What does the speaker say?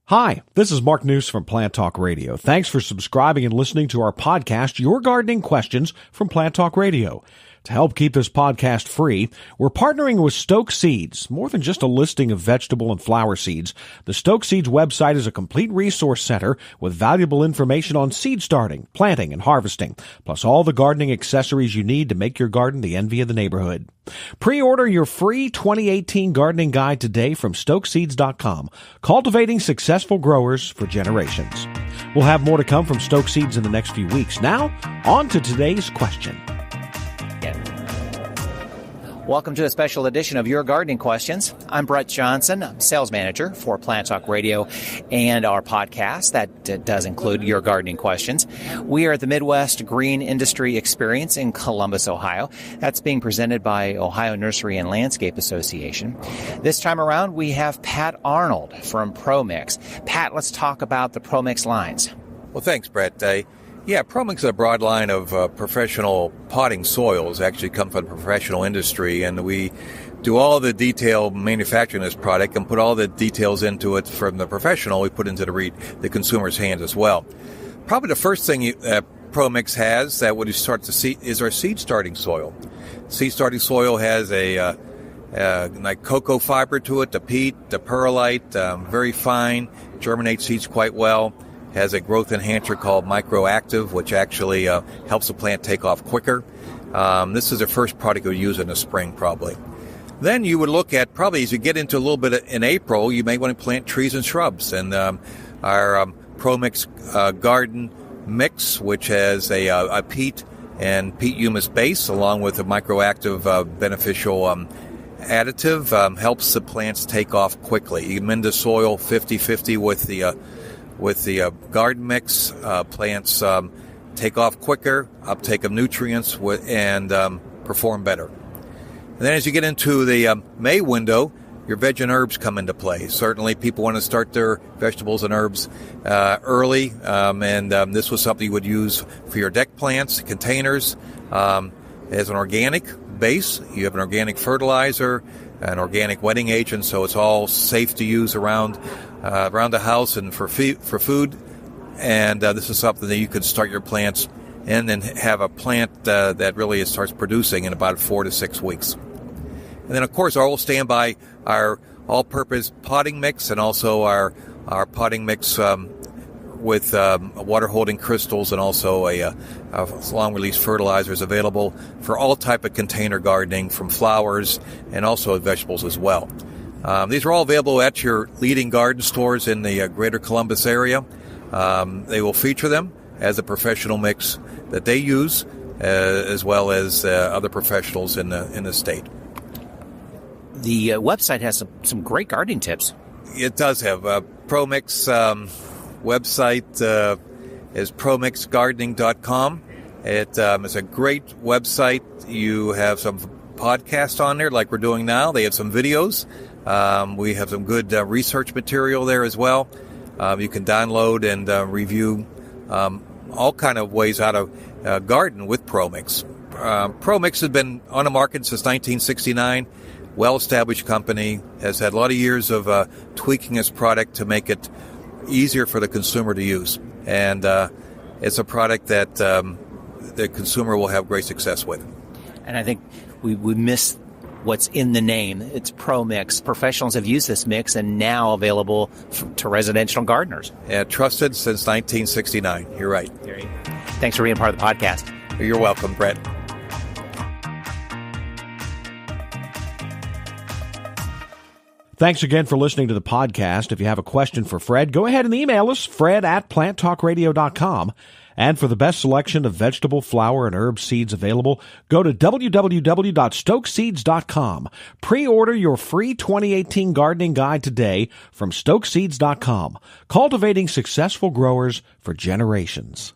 Hi, this is Mark News from Plant Talk Radio. Thanks for subscribing and listening to our podcast, Your Gardening Questions from Plant Talk Radio. To help keep this podcast free, we're partnering with Stoke Seeds. More than just a listing of vegetable and flower seeds, the Stoke Seeds website is a complete resource center with valuable information on seed starting, planting, and harvesting, plus all the gardening accessories you need to make your garden the envy of the neighborhood. Pre-order your free 2018 gardening guide today from stokeseeds.com, cultivating successful growers for generations. We'll have more to come from Stoke Seeds in the next few weeks. Now, on to today's question. Welcome to a special edition of Your Gardening Questions. I'm Brett Johnson. I'm sales manager for Plant Talk Radio and our podcast that does include Your Gardening Questions. We are at the Midwest Green Industry Experience in Columbus, Ohio. That's being presented by Ohio Nursery and Landscape Association. This time around, we have Pat Arnold from ProMix. Pat, let's talk about the ProMix lines. Well, thanks, Brett. ProMix is a broad line of professional potting soils, actually come from the professional industry, and we do all the detail manufacturing this product and put all the details into it from the professional. We put into the consumer's hands as well. Probably the first thing ProMix has that what you start to see is our seed starting soil. Seed starting soil has a like cocoa fiber to it, the peat, the perlite, very fine, germinates seeds quite well. Has a growth enhancer called Microactive, which actually helps the plant take off quicker. This is the first product you'll use in the spring, probably. Then you would look at, probably as you get into a little bit in April, you may want to plant trees and shrubs. And our ProMix Garden Mix, which has a peat and peat humus base, along with a Microactive beneficial additive, helps the plants take off quickly. You amend the soil 50-50 with the garden mix. Plants take off quicker, uptake of nutrients, and perform better. And then as you get into the May window, your veg and herbs come into play. Certainly people want to start their vegetables and herbs early, and this was something you would use for your deck plants, containers. As an organic base, you have an organic fertilizer, an organic wetting agent, so it's all safe to use around the house and for food. And this is something that you could start your plants in and have a plant that really starts producing in about 4 to 6 weeks. And then, of course, I will stand by our all-purpose potting mix and also our potting mix with water-holding crystals and also a long-release fertilizers available for all type of container gardening, from flowers and also vegetables as well. These are all available at your leading garden stores in the greater Columbus area. They will feature them as a professional mix that they use, as well as other professionals in the state. The website has some great gardening tips. It does have. ProMix website is promixgardening.com. It is a great website. You have some podcasts on there like we're doing now. They have some videos. We have some good research material there as well. You can download and review all kind of ways how to garden with ProMix. ProMix has been on the market since 1969. Well-established company, has had a lot of years of tweaking its product to make it easier for the consumer to use. And it's a product that the consumer will have great success with. And I think we miss what's in the name. It's ProMix. Professionals have used this mix and now available to residential gardeners. Yeah, trusted since 1969. You're right. Thanks for being part of the podcast. You're welcome, Brett. Thanks again for listening to the podcast. If you have a question for Fred, go ahead and email us, fred@planttalkradio.com. And for the best selection of vegetable, flower, and herb seeds available, go to www.stokeseeds.com. Pre-order your free 2018 gardening guide today from stokeseeds.com. Cultivating successful growers for generations.